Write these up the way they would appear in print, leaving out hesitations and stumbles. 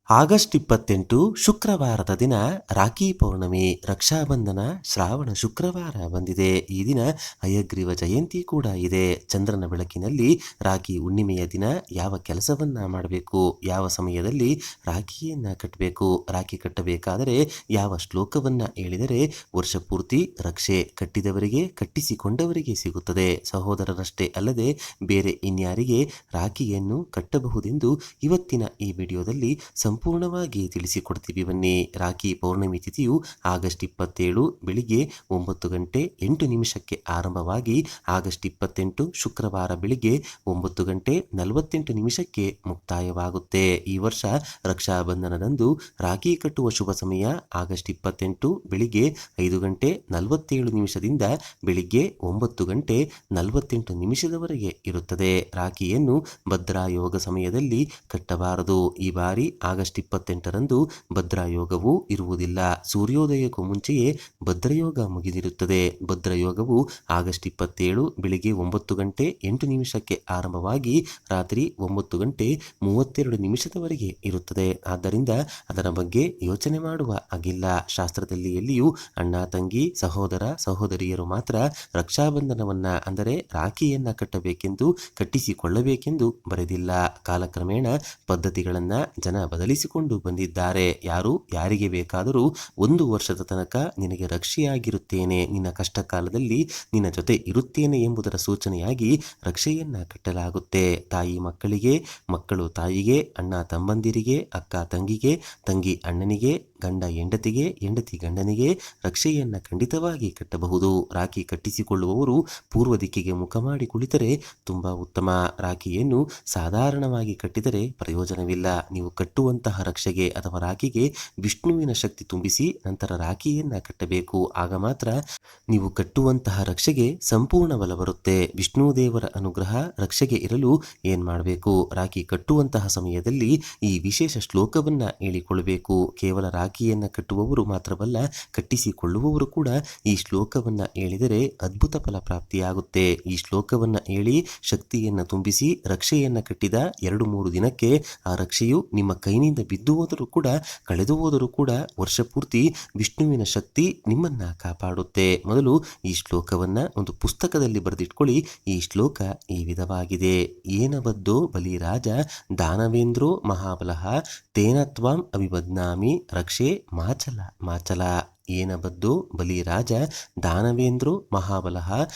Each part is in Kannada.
ಆಗಸ್ಟ್ 28 ಶುಕ್ರವಾರದ ದಿನ ರಾಖಿ ಪೌರ್ಣಮಿ. ರಕ್ಷಾಬಂಧನ ಶ್ರಾವಣ ಶುಕ್ರವಾರ ಬಂದಿದೆ. ಈ ದಿನ ಹಯಗ್ರೀವ ಜಯಂತಿ ಕೂಡ ಇದೆ. ಚಂದ್ರನ ಬೆಳಕಿನಲ್ಲಿ ರಾಖಿ ಹುಣ್ಣಿಮೆಯ ದಿನ ಯಾವ ಕೆಲಸವನ್ನ ಮಾಡಬೇಕು, ಯಾವ ಸಮಯದಲ್ಲಿ ರಾಖಿಯನ್ನ ಕಟ್ಟಬೇಕು, ರಾಖಿ ಕಟ್ಟಬೇಕಾದರೆ ಯಾವ ಶ್ಲೋಕವನ್ನ ಹೇಳಿದರೆ ವರ್ಷ ಪೂರ್ತಿ ರಕ್ಷೆ ಕಟ್ಟಿದವರಿಗೆ ಕಟ್ಟಿಸಿಕೊಂಡವರಿಗೆ ಸಿಗುತ್ತದೆ, ಸಹೋದರರಷ್ಟೇ ಅಲ್ಲದೆ ಬೇರೆ ಇನ್ಯಾರಿಗೆ ರಾಖಿಯನ್ನು ಕಟ್ಟಬಹುದೆಂದು ಇವತ್ತಿನ ಈ ವಿಡಿಯೋದಲ್ಲಿ ಸಂಪೂರ್ಣವಾಗಿ ತಿಳಿಸಿಕೊಡ್ತೀವಿ ಬನ್ನಿ. ರಾಖಿ ಪೌರ್ಣಮಿ ತಿಥಿಯು ಆಗಸ್ಟ್ 27 ಬೆಳಿಗ್ಗೆ 9:08 ಆರಂಭವಾಗಿ ಆಗಸ್ಟ್ 28 ಶುಕ್ರವಾರ ಬೆಳಿಗ್ಗೆ 9:48 ಮುಕ್ತಾಯವಾಗುತ್ತೆ. ಈ ವರ್ಷ ರಕ್ಷಾಬಂಧನದಂದು ರಾಖಿ ಕಟ್ಟುವ ಶುಭ ಸಮಯ ಆಗಸ್ಟ್ 28 ಬೆಳಿಗ್ಗೆ 5:47 ಬೆಳಿಗ್ಗೆ 9:48 ಇರುತ್ತದೆ. ರಾಖಿಯನ್ನು ಭದ್ರಾಯೋಗ ಸಮಯದಲ್ಲಿ ಕಟ್ಟಬಾರದು. ಈ ಬಾರಿ ಆಗಸ್ಟ್ 28ರಂದು ಭದ್ರಾಯೋಗವು ಇರುವುದಿಲ್ಲ. ಸೂರ್ಯೋದಯಕ್ಕೂ ಮುಂಚೆಯೇ ಭದ್ರಯೋಗ ಮುಗಿದಿರುತ್ತದೆ. ಭದ್ರಯೋಗವು ಆಗಸ್ಟ್ 27 ಬೆಳಿಗ್ಗೆ 9:08 ಆರಂಭವಾಗಿ ರಾತ್ರಿ 9:32 ಇರುತ್ತದೆ. ಆದ್ದರಿಂದ ಅದರ ಬಗ್ಗೆ ಯೋಚನೆ ಮಾಡುವ ಹಾಗಿಲ್ಲ. ಶಾಸ್ತ್ರದಲ್ಲಿ ಎಲ್ಲಿಯೂ ಅಣ್ಣ ತಂಗಿ ಸಹೋದರ ಸಹೋದರಿಯರು ಮಾತ್ರ ರಕ್ಷಾಬಂಧನವನ್ನ ಅಂದರೆ ರಾಖಿಯನ್ನ ಕಟ್ಟಬೇಕೆಂದು ಕಟ್ಟಿಸಿಕೊಳ್ಳಬೇಕೆಂದು ಬರೆದಿಲ್ಲ. ಕಾಲಕ್ರಮೇಣ ಪದ್ಧತಿಗಳನ್ನ ಜನ ಬದಲಿಸಿಕೊಂಡು ಬಂದಿದ್ದಾರೆ. ಯಾರು ಯಾರಿಗೆ ಬೇಕಾದರೂ 1 ವರ್ಷದ ತನಕ ನಿನಗೆ ರಕ್ಷೆಯಾಗಿರುತ್ತೇನೆ, ನಿನ್ನ ಕಷ್ಟ ಕಾಲದಲ್ಲಿ ನಿನ್ನ ಜೊತೆ ಇರುತ್ತೇನೆ ಎಂಬುದರ ಸೂಚನೆಯಾಗಿ ರಕ್ಷೆಯನ್ನ ಕಟ್ಟಲಾಗುತ್ತೆ. ತಾಯಿ ಮಕ್ಕಳಿಗೆ, ಮಕ್ಕಳು ತಾಯಿಗೆ, ಅಣ್ಣ ತಮ್ಮಂದಿರಿಗೆ, ಅಕ್ಕ ತಂಗಿಗೆ, ತಂಗಿ ಅಣ್ಣನಿಗೆ, ಗಂಡ ಹೆಂಡತಿಗೆ, ಹೆಂಡತಿ ಗಂಡನಿಗೆ ರಕ್ಷೆಯನ್ನ ಖಂಡಿತವಾಗಿ ಕಟ್ಟಬಹುದು. ರಾಖಿ ಕಟ್ಟಿಸಿಕೊಳ್ಳುವವರು ಪೂರ್ವ ದಿಕ್ಕಿಗೆ ಮುಖ ಮಾಡಿ ಕುಳಿತರೆ ತುಂಬಾ ಉತ್ತಮ. ರಾಖಿಯನ್ನು ಸಾಧಾರಣವಾಗಿ ಕಟ್ಟಿದರೆ ಪ್ರಯೋಜನವಿಲ್ಲ. ನೀವು ಕಟ್ಟುವಂತಹ ರಕ್ಷೆಗೆ ಅಥವಾ ರಾಖಿಗೆ ವಿಷ್ಣುವಿನ ಶಕ್ತಿ ತುಂಬಿಸಿ ನಂತರ ರಾಖಿಯನ್ನ ಕಟ್ಟಬೇಕು. ಆಗ ಮಾತ್ರ ನೀವು ಕಟ್ಟುವಂತಹ ರಕ್ಷೆಗೆ ಸಂಪೂರ್ಣ ಬಲ ಬರುತ್ತೆ. ವಿಷ್ಣು ದೇವರ ಅನುಗ್ರಹ ರಕ್ಷೆಗೆ ಇರಲು ಏನ್ ಮಾಡಬೇಕು? ರಾಖಿ ಕಟ್ಟುವಂತಹ ಸಮಯದಲ್ಲಿ ಈ ವಿಶೇಷ ಶ್ಲೋಕವನ್ನ ಹೇಳಿಕೊಳ್ಳಬೇಕು. ಕೇವಲ ರಾಖಿಯನ್ನ ಕಟ್ಟುವವರು ಮಾತ್ರವಲ್ಲ, ಕಟ್ಟಿಸಿಕೊಳ್ಳುವವರು ಕೂಡ ಈ ಶ್ಲೋಕವನ್ನ ಹೇಳಿದರೆ ಅದ್ಭುತ ಫಲ ಪ್ರಾಪ್ತಿಯಾಗುತ್ತೆ. ಈ ಶ್ಲೋಕವನ್ನ ಹೇಳಿ ಶಕ್ತಿಯನ್ನ ತುಂಬಿಸಿ ರಕ್ಷೆಯನ್ನ ಕಟ್ಟಿದ 2-3 ದಿನಕ್ಕೆ ಆ ರಕ್ಷೆಯು ನಿಮ್ಮ ಕೈನಿಂದ ಬಿದ್ದು ಹೋದರೂ ಕೂಡ, ಕಳೆದು ಹೋದರೂ ಕೂಡ ವರ್ಷ ಪೂರ್ತಿ ವಿಷ್ಣುವಿನ ಶಕ್ತಿ ನಿಮ್ಮನ್ನ ಕಾಪಾಡುತ್ತೆ. ಮೊದಲು ಈ ಶ್ಲೋಕವನ್ನ ಒಂದು ಪುಸ್ತಕದಲ್ಲಿ ಬರೆದಿಟ್ಕೊಳ್ಳಿ. ಈ ಶ್ಲೋಕ ಈ ವಿಧವಾಗಿದೆ: ಏನಬದ್ದೋ ಬಲಿರಾಜ ದಾನವೇಂದ್ರೋ ಮಹಾಬಲಃ ತೇನ ತ್ವಾಂ ಅಭಿಬಧ್ನಾಮಿ ರಕ್ಷೆ ಮಾಚಲ ಮಾಚಲ. ಏನಬದ್ದೋ ಬಲಿರಾಜ ದಾನವೇಂದ್ರೋ ಮಹಾಬಲಃ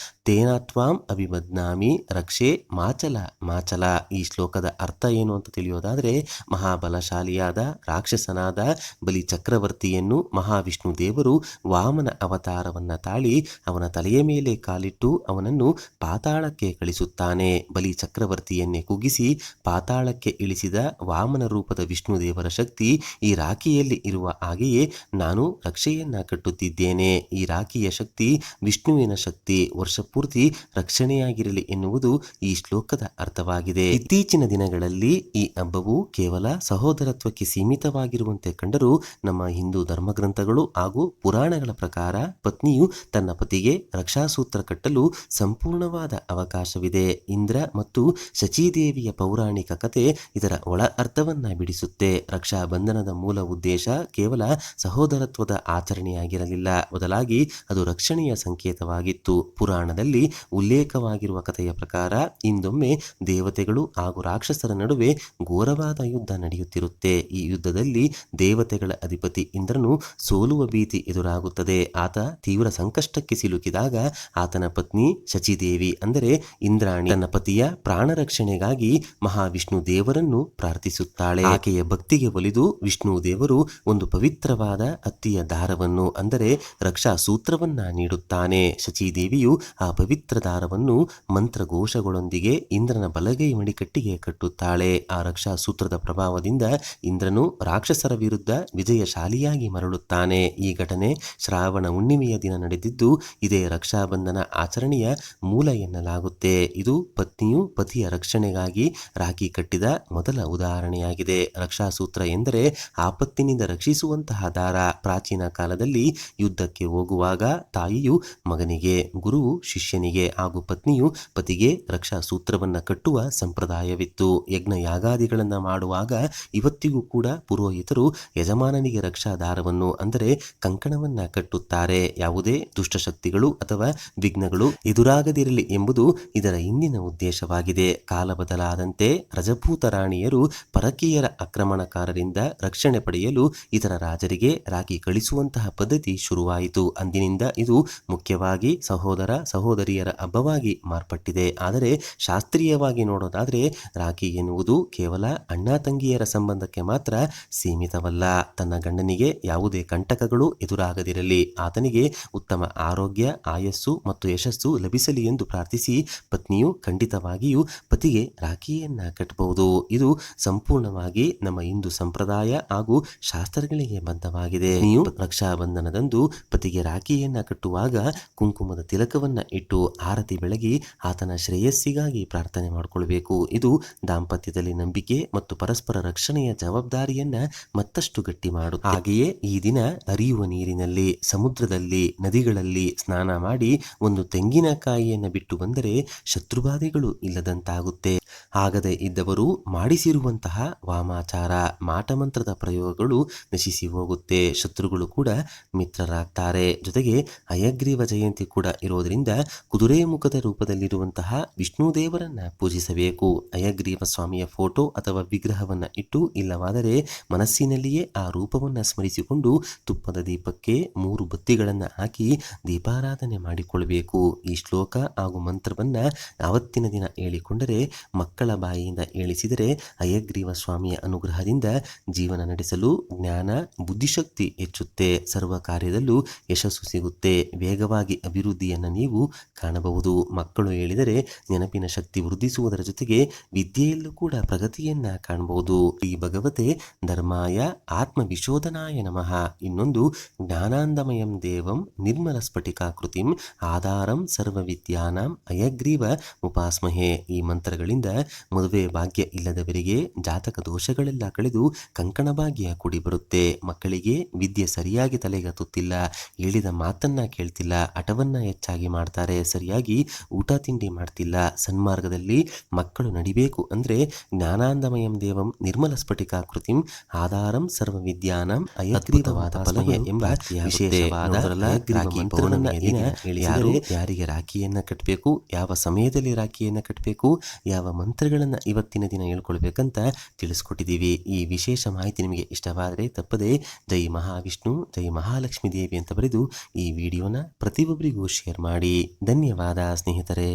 ತೇನ ತ್ವಾಂ ಅಭಿಬಧ್ನಾಮಿ ರಕ್ಷೆ ಮಾಚಲ ಮಾಚಲ. ಈ ಶ್ಲೋಕದ ಅರ್ಥ ಏನು ಅಂತ ತಿಳಿಯೋದಾದರೆ, ಮಹಾಬಲಶಾಲಿಯಾದ ರಾಕ್ಷಸನಾದ ಬಲಿ ಚಕ್ರವರ್ತಿಯನ್ನು ಮಹಾವಿಷ್ಣು ದೇವರು ವಾಮನ ಅವತಾರವನ್ನ ತಾಳಿ ಅವನ ತಲೆಯ ಮೇಲೆ ಕಾಲಿಟ್ಟು ಅವನನ್ನು ಪಾತಾಳಕ್ಕೆ ಕಳಿಸುತ್ತಾನೆ. ಬಲಿ ಚಕ್ರವರ್ತಿಯನ್ನೇ ಕುಗ್ಗಿಸಿ ಪಾತಾಳಕ್ಕೆ ಇಳಿಸಿದ ವಾಮನ ರೂಪದ ವಿಷ್ಣು ದೇವರ ಶಕ್ತಿ ಈ ರಾಖಿಯಲ್ಲಿ ಇರುವ ಹಾಗೆಯೇ ನಾನು ರಕ್ಷೆಯನ್ನ ಕಟ್ಟುತ್ತಿದ್ದೇನೆ. ಈ ರಾಖಿಯ ಶಕ್ತಿ ವಿಷ್ಣುವಿನ ಶಕ್ತಿ ವರ್ಷ ಪೂರ್ತಿ ರಕ್ಷಣೆಯಾಗಿರಲಿ ಎನ್ನುವುದು ಈ ಶ್ಲೋಕದ ಅರ್ಥವಾಗಿದೆ. ಇತ್ತೀಚಿನ ದಿನಗಳಲ್ಲಿ ಈ ಹಬ್ಬವು ಕೇವಲ ಸಹೋದರತ್ವಕ್ಕೆ ಸೀಮಿತವಾಗಿರುವಂತೆ ಕಂಡರೂ ನಮ್ಮ ಹಿಂದೂ ಧರ್ಮಗ್ರಂಥಗಳು ಹಾಗೂ ಪುರಾಣಗಳ ಪ್ರಕಾರ ಪತ್ನಿಯು ತನ್ನ ಪತಿಗೆ ರಕ್ಷಾಸೂತ್ರ ಕಟ್ಟಲು ಸಂಪೂರ್ಣವಾದ ಅವಕಾಶವಿದೆ. ಇಂದ್ರ ಮತ್ತು ಶಚೀದೇವಿಯ ಪೌರಾಣಿಕ ಕಥೆ ಇದರ ಒಳ ಅರ್ಥವನ್ನ ಬಿಡಿಸುತ್ತೆ. ರಕ್ಷಾಬಂಧನದ ಮೂಲ ಉದ್ದೇಶ ಕೇವಲ ಸಹೋದರತ್ವದ ಆಚರಣೆಯಾಗಿರಲಿಲ್ಲ, ಬದಲಾಗಿ ಅದು ರಕ್ಷಣೆಯ ಸಂಕೇತವಾಗಿತ್ತು. ಪುರಾಣದಲ್ಲಿ ಉಲ್ಲೇಖವಾಗಿರುವ ಕಥೆಯ ಪ್ರಕಾರ ಹಿಂದೊಮ್ಮೆ ದೇವತೆಗಳು ಹಾಗೂ ರಾಕ್ಷಸರ ನಡುವೆ ಘೋರವಾದ ಯುದ್ಧ ನಡೆಯುತ್ತಿರುತ್ತೆ. ಈ ಯುದ್ಧದಲ್ಲಿ ದೇವತೆಗಳ ಅಧಿಪತಿ ಇಂದ್ರನು ಸೋಲುವ ಭೀತಿ ಎದುರಾಗುತ್ತದೆ. ಆತ ತೀವ್ರ ಸಂಕಷ್ಟಕ್ಕೆ ಸಿಲುಕಿದಾಗ ಆತನ ಪತ್ನಿ ಶಚಿದೇವಿ ಅಂದರೆ ಇಂದ್ರಾಣಿ ತನ್ನ ಪತಿಯ ಪ್ರಾಣ ರಕ್ಷಣೆಗಾಗಿ ಮಹಾವಿಷ್ಣು ದೇವರನ್ನು ಪ್ರಾರ್ಥಿಸುತ್ತಾಳೆ. ಆಕೆಯ ಭಕ್ತಿಗೆ ಒಲಿದು ವಿಷ್ಣು ದೇವರು ಒಂದು ಪವಿತ್ರವಾದ ಹತ್ತಿಯ ದಾರವನ್ನು ಅಂದರೆ ರಕ್ಷಾ ಸೂತ್ರವನ್ನ ನೀಡುತ್ತಾನೆ. ಶಚೀದೇವಿಯು ಆ ಪವಿತ್ರ ದಾರವನ್ನು ಮಂತ್ರಘೋಷಗಳೊಂದಿಗೆ ಇಂದ್ರನ ಬಲಗೈ ಮಣಿಕಟ್ಟಿಗೆ ಕಟ್ಟುತ್ತಾಳೆ. ಆ ರಕ್ಷಾ ಸೂತ್ರದ ಪ್ರಭಾವದಿಂದ ಇಂದ್ರನು ರಾಕ್ಷಸರ ವಿರುದ್ಧ ವಿಜಯಶಾಲಿಯಾಗಿ ಮರಳುತ್ತಾನೆ. ಈ ಘಟನೆ ಶ್ರಾವಣ ಹುಣ್ಣಿಮೆಯ ದಿನ ನಡೆದಿದ್ದು ಇದೇ ರಕ್ಷಾಬಂಧನ ಆಚರಣೆಯ ಮೂಲ ಎನ್ನಲಾಗುತ್ತೆ. ಇದು ಪತ್ನಿಯು ಪತಿಯ ರಕ್ಷಣೆಗಾಗಿ ರಾಖಿ ಕಟ್ಟಿದ ಮೊದಲ ಉದಾಹರಣೆಯಾಗಿದೆ. ರಕ್ಷಾಸೂತ್ರ ಎಂದರೆ ಆಪತ್ತಿನಿಂದ ರಕ್ಷಿಸುವಂತಹ ದಾರ. ಪ್ರಾಚೀನ ಕಾಲದಲ್ಲಿ ಯುದ್ಧಕ್ಕೆ ಹೋಗುವಾಗ ತಾಯಿಯು ಮಗನಿಗೆ, ಗುರುವು ಶಿಷ್ಯ ಶಿಷ್ಯನಿಗೆ ಹಾಗೂ ಪತ್ನಿಯು ಪತಿಗೆ ರಕ್ಷಾ ಸೂತ್ರವನ್ನ ಕಟ್ಟುವ ಸಂಪ್ರದಾಯವಿತ್ತು. ಯಜ್ಞ ಯಾಗಾದಿಗಳನ್ನ ಮಾಡುವಾಗ ಇವತ್ತಿಗೂ ಕೂಡ ಪುರೋಹಿತರು ಯಜಮಾನನಿಗೆ ರಕ್ಷಾ ದಾರವನ್ನು ಅಂದರೆ ಕಂಕಣವನ್ನ ಕಟ್ಟುತ್ತಾರೆ. ಯಾವುದೇ ದುಷ್ಟಶಕ್ತಿಗಳು ಅಥವಾ ವಿಘ್ನಗಳು ಎದುರಾಗದಿರಲಿ ಎಂಬುದು ಇದರ ಹಿಂದಿನ ಉದ್ದೇಶವಾಗಿದೆ. ಕಾಲ ಬದಲಾದಂತೆ ರಜಪೂತ ರಾಣಿಯರು ಪರಕೀಯರ ಆಕ್ರಮಣಕಾರರಿಂದ ರಕ್ಷಣೆ ಪಡೆಯಲು ಇತರ ರಾಜರಿಗೆ ರಾಖಿ ಕಳಿಸುವಂತಹ ಪದ್ಧತಿ ಶುರುವಾಯಿತು. ಅಂದಿನಿಂದ ಇದು ಮುಖ್ಯವಾಗಿ ಸಹೋದರ ಸಹೋದರಿಯರ ಹಬ್ಬವಾಗಿ ಮಾರ್ಪಟ್ಟಿದೆ. ಆದರೆ ಶಾಸ್ತ್ರೀಯವಾಗಿ ನೋಡೋದಾದ್ರೆ ರಾಖಿ ಎನ್ನುವುದು ಕೇವಲ ಅಣ್ಣ ತಂಗಿಯರ ಸಂಬಂಧಕ್ಕೆ ಮಾತ್ರ ಸೀಮಿತವಲ್ಲ. ತನ್ನ ಗಂಡನಿಗೆ ಯಾವುದೇ ಕಂಟಕಗಳು ಎದುರಾಗದಿರಲಿ, ಆತನಿಗೆ ಉತ್ತಮ ಆರೋಗ್ಯ, ಆಯಸ್ಸು ಮತ್ತು ಯಶಸ್ಸು ಲಭಿಸಲಿ ಎಂದು ಪ್ರಾರ್ಥಿಸಿ ಪತ್ನಿಯು ಖಂಡಿತವಾಗಿಯೂ ಪತಿಗೆ ರಾಖಿಯನ್ನ ಕಟ್ಟಬಹುದು. ಇದು ಸಂಪೂರ್ಣವಾಗಿ ನಮ್ಮ ಹಿಂದೂ ಸಂಪ್ರದಾಯ ಹಾಗೂ ಶಾಸ್ತ್ರಗಳಿಗೆ ಬದ್ಧವಾಗಿದೆ. ನೀವು ರಕ್ಷಾಬಂಧನದಂದು ಪತಿಗೆ ರಾಖಿಯನ್ನ ಕಟ್ಟುವಾಗ ಕುಂಕುಮದ ತಿಲಕವನ್ನ ಇಟ್ಟು ಆರತಿ ಬೆಳಗಿ ಆತನ ಶ್ರೇಯಸ್ಸಿಗಾಗಿ ಪ್ರಾರ್ಥನೆ ಮಾಡಿಕೊಳ್ಬೇಕು. ಇದು ದಾಂಪತ್ಯದಲ್ಲಿ ನಂಬಿಕೆ ಮತ್ತು ಪರಸ್ಪರ ರಕ್ಷಣೆಯ ಜವಾಬ್ದಾರಿಯನ್ನ ಮತ್ತಷ್ಟು ಗಟ್ಟಿ ಮಾಡುತ್ತೆ. ಹಾಗೆಯೇ ಈ ದಿನ ಹರಿಯುವ ನೀರಿನಲ್ಲಿ, ಸಮುದ್ರದಲ್ಲಿ, ನದಿಗಳಲ್ಲಿ ಸ್ನಾನ ಮಾಡಿ ಒಂದು ತೆಂಗಿನಕಾಯಿಯನ್ನು ಬಿಟ್ಟು ಬಂದರೆ ಶತ್ರುಬಾಧೆಗಳು ಇಲ್ಲದಂತಾಗುತ್ತೆ. ಆಗದೆ ಇದ್ದವರು ಮಾಡಿಸಿರುವಂತಹ ವಾಮಾಚಾರ, ಮಾಟಮಂತ್ರದ ಪ್ರಯೋಗಗಳು ನಶಿಸಿ ಹೋಗುತ್ತೆ. ಶತ್ರುಗಳು ಕೂಡ ಮಿತ್ರರಾಗ್ತಾರೆ. ಜೊತೆಗೆ ಹಯಗ್ರೀವ ಜಯಂತಿ ಕೂಡ ಇರೋದ್ರಿಂದ ಕುದುರೆ ಮುಖದ ರೂಪದಲ್ಲಿರುವಂತಹ ವಿಷ್ಣು ದೇವರನ್ನ ಪೂಜಿಸಬೇಕು. ಹಯಗ್ರೀವ ಸ್ವಾಮಿಯ ಫೋಟೋ ಅಥವಾ ವಿಗ್ರಹವನ್ನ ಇಟ್ಟು, ಇಲ್ಲವಾದರೆ ಮನಸ್ಸಿನಲ್ಲಿಯೇ ಆ ರೂಪವನ್ನ ಸ್ಮರಿಸಿಕೊಂಡು ತುಪ್ಪದ ದೀಪಕ್ಕೆ 3 ಬತ್ತಿಗಳನ್ನು ಹಾಕಿ ದೀಪಾರಾಧನೆ ಮಾಡಿಕೊಳ್ಳಬೇಕು. ಈ ಶ್ಲೋಕ ಹಾಗೂ ಮಂತ್ರವನ್ನ ಆವತ್ತಿನ ದಿನ ಹೇಳಿಕೊಂಡರೆ, ಮಕ್ಕಳ ಬಾಯಿಯಿಂದ ಹೇಳಿಸಿದರೆ ಹಯಗ್ರೀವ ಸ್ವಾಮಿಯ ಅನುಗ್ರಹದಿಂದ ಜೀವನ ನಡೆಸಲು ಜ್ಞಾನ, ಬುದ್ಧಿಶಕ್ತಿ ಹೆಚ್ಚುತ್ತೆ. ಸರ್ವ ಕಾರ್ಯದಲ್ಲೂ ಯಶಸ್ಸು ಸಿಗುತ್ತೆ. ವೇಗವಾಗಿ ಅಭಿವೃದ್ಧಿಯನ್ನು ನೀವು ಕಾಣಬಹುದು. ಮಕ್ಕಳು ಹೇಳಿದರೆ ನೆನಪಿನ ಶಕ್ತಿ ವೃದ್ಧಿಸುವುದರ ಜೊತೆಗೆ ವಿದ್ಯೆಯಲ್ಲೂ ಕೂಡ ಪ್ರಗತಿಯನ್ನ ಕಾಣಬಹುದು. ಈ ಭಗವತೆ ಧರ್ಮಾಯ ಆತ್ಮ ವಿಶೋಧನಾಯ ನಮಃ. ಇನ್ನೊಂದು ಜ್ಞಾನಾಂದಮಯಂ ದೇವಂ ನಿರ್ಮಲ ಸ್ಫಟಿಕಾಕೃತಿಂ ಆಧಾರಂ ಸರ್ವ ವಿದ್ಯಾನಾಂ ಹಯಗ್ರೀವ ಉಪಾಸ್ಮಹೆ. ಈ ಮಂತ್ರಗಳಿಂದ ಮದುವೆ ಭಾಗ್ಯ ಇಲ್ಲದವರಿಗೆ ಜಾತಕ ದೋಷಗಳೆಲ್ಲ ಕಳೆದು ಕಂಕಣ ಭಾಗ್ಯ ಕೂಡಿ ಬರುತ್ತೆ. ಮಕ್ಕಳಿಗೆ ವಿದ್ಯೆ ಸರಿಯಾಗಿ ತಲೆಗೆ ಹತ್ತುತ್ತಿಲ್ಲ, ಹೇಳಿದ ಮಾತನ್ನ ಕೇಳ್ತಿಲ್ಲ, ಹಠವನ್ನ ಹೆಚ್ಚಾಗಿ ಮಾಡ್ತಾರೆ, ಸರಿಯಾಗಿ ಊಟ ತಿಂಡಿ ಮಾಡ್ತಿಲ್ಲ. ಸನ್ಮಾರ್ಗದಲ್ಲಿ ಮಕ್ಕಳು ನಡಿಬೇಕು ಅಂದ್ರೆ ಜ್ಞಾನಾಂದಮಯಂ ದೇವಂ ನಿರ್ಮಲ ಸ್ಫಟಿಕಾಕೃತಿಂ ಆಧಾರಂ ಸರ್ವ ವಿದ್ಯಾನಾಂ ಅಯಗ್ರೀವವಾದ ಫಲವೇ ಎಂಬ ವಿಶೇಷವಾದ ಯಾರಿಗೆ ರಾಖಿಯನ್ನ ಕಟ್ಟಬೇಕು, ಯಾವ ಸಮಯದಲ್ಲಿ ರಾಖಿಯನ್ನ ಕಟ್ಟಬೇಕು, ಯಾವ ಮಂತ್ರಗಳನ್ನ ಇವತ್ತಿನ ದಿನ ಹೇಳ್ಕೊಳ್ಬೇಕಂತ ತಿಳಿಸ್ಕೊಟ್ಟಿದ್ದೀವಿ. ಈ ವಿಶೇಷ ಮಾಹಿತಿ ನಿಮಗೆ ಇಷ್ಟವಾದರೆ ತಪ್ಪದೆ ಜೈ ಮಹಾವಿಷ್ಣು, ಜೈ ಮಹಾಲಕ್ಷ್ಮೀ ದೇವಿ ಅಂತ ಬರೆದು ಈ ವಿಡಿಯೋನ ಪ್ರತಿಯೊಬ್ಬರಿಗೂ ಶೇರ್ ಮಾಡಿ. ಧನ್ಯವಾದ ಸ್ನೇಹಿತರೆ.